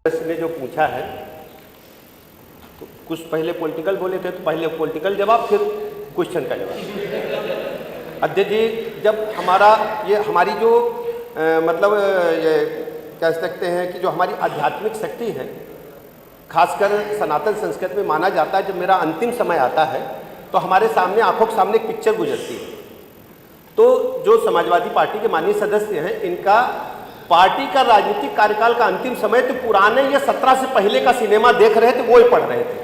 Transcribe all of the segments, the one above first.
ने जो पूछा है तो कुछ पहले पॉलिटिकल बोले थे, तो पहले पॉलिटिकल जवाब फिर क्वेश्चन का जवाब। अध्यक्ष जी, जब हमारी जो मतलब ये कह सकते हैं कि जो हमारी आध्यात्मिक शक्ति है, खासकर सनातन संस्कृति में माना जाता है, जब मेरा अंतिम समय आता है तो हमारे सामने आंखों के सामने एक पिक्चर गुजरती है। तो जो समाजवादी पार्टी के माननीय सदस्य हैं, इनका पार्टी का राजनीतिक कार्यकाल का अंतिम समय तो पुराने ये 17 से पहले का सिनेमा देख रहे थे, वो ही पढ़ रहे थे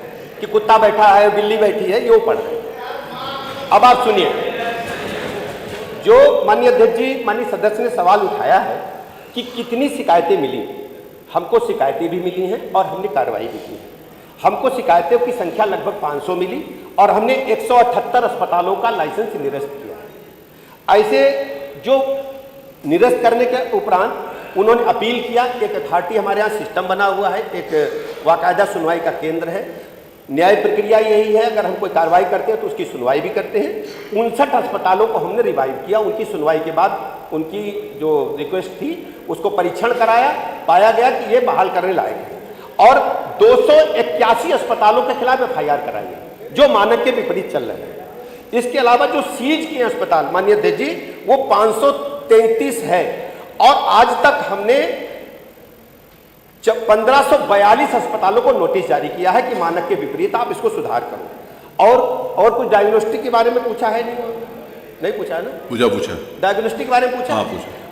कि कुत्ता बैठा है, बिल्ली बैठी है, ये वो पढ़ रहे थे। अब आप सुनिए, जो माननीय अध्यक्ष जी, माननीय सदस्य ने सवाल उठाया है कि कितनी शिकायतें मिली। हमको शिकायतें भी मिली हैं और हमने कार्रवाई भी की है। हमको शिकायतों की संख्या लगभग 500 मिली और हमने 178 अस्पतालों का लाइसेंस निरस्त किया है। ऐसे जो निरस्त करने के उपरांत उन्होंने अपील किया। एक अथॉरिटी हमारे यहाँ सिस्टम बना हुआ है, एक बाकायदा सुनवाई का केंद्र है। न्याय प्रक्रिया यही है, अगर हम कोई कार्रवाई करते हैं तो उसकी सुनवाई भी करते हैं। 59 अस्पतालों को हमने रिवाइव किया। उनकी सुनवाई के बाद उनकी जो रिक्वेस्ट थी उसको परीक्षण कराया, पाया गया कि ये बहाल करने लायक है और 281 अस्पतालों के खिलाफ FIR कराई है जो मानक के विपरीत चल रहे हैं। इसके अलावा जो सीज किए अस्पताल माननीय अध्यक्ष जी, वो 533 है और आज तक हमने 1542 अस्पतालों को नोटिस जारी किया है कि मानक के विपरीत आप इसको सुधार करो। और कुछ डायग्नोस्टिक के बारे में पूछा है? नहीं पूछा है ना? पूछा डायग्नोस्टिक के बारे में पूछा,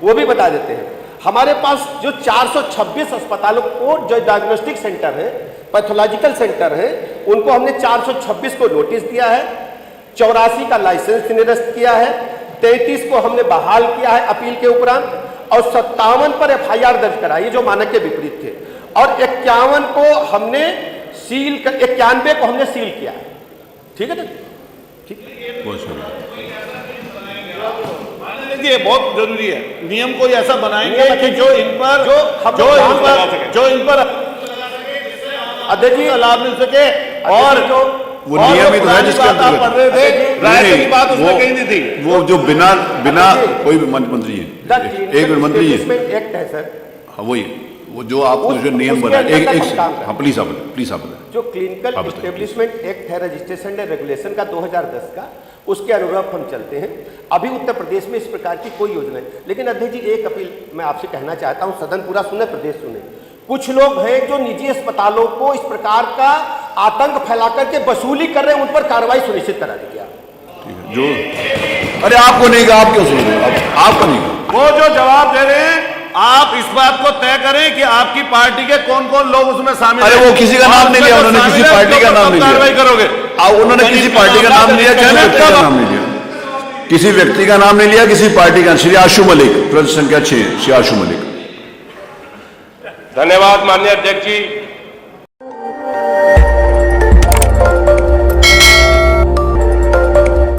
वो भी बता देते हैं। हमारे पास जो 426 अस्पतालों को जो डायग्नोस्टिक सेंटर है, पैथोलॉजिकल सेंटर है, उनको हमने 426 को नोटिस दिया है, 84 का लाइसेंस निरस्त किया है, 33 को हमने बहाल किया है अपील के उपरांत और 57 पर FIR दर्ज कराई जो मानक के विपरीत थे और 51 को हमने सील, 91 को हमने सील किया है। ठीक है ना? ठीक, ये बहुत जरूरी है। नियम को ऐसा बनाएंगे कि जो इन पर अध्यक्ष जी लाभ मिल सके। और वो नियम ही तो है जिसके अंतर्गत पढ़ रहे थे, राय की बात उसमें कहीं नहीं थी। वो जो बिना कोई भी मंत्री है, एक मिनट मंत्री है, एक्ट है सर। हाँ वही, वो जो आपको जो नियम बना हाँ प्लीज आप जो क्लिनिकल एस्टेब्लिशमेंट एक्ट है, रजिस्ट्रेशन एंड रेगुलेशन का 2010 का, उसके अनुरूप हम चलते हैं। अभी उत्तर प्रदेश में इस प्रकार की कोई योजना है। लेकिन अध्यक्ष जी, एक अपील मैं आपसे कहना चाहता हूं, सदन पूरा सुने, प्रदेश सुने। कुछ लोग हैं जो निजी अस्पतालों को इस प्रकार का आतंक फैला करके वसूली कर रहे हैं, उन पर कार्रवाई सुनिश्चित करा दी गया। जो अरे आपको नहीं कहा, आप क्यों सुन रहे हो? आपको नहीं कहा। वो जो जवाब दे रहे हैं, आप इस बात को तय करें कि आपकी पार्टी के कौन कौन लोग उसमें शामिल हैं। अरे वो किसी का नाम नहीं लिया उन्होंने, किसी पार्टी का नाम नहीं लिया। कार्रवाई करोगे? उन्होंने किसी पार्टी का नाम लिया, किसी व्यक्ति का नाम नहीं लिया, किसी व्यक्ति का नाम नहीं लिया, किसी पार्टी का। श्री आशु मलिक, प्रश्न संख्या 6, श्री आशु मलिक। धन्यवाद माननीय अध्यक्ष जी।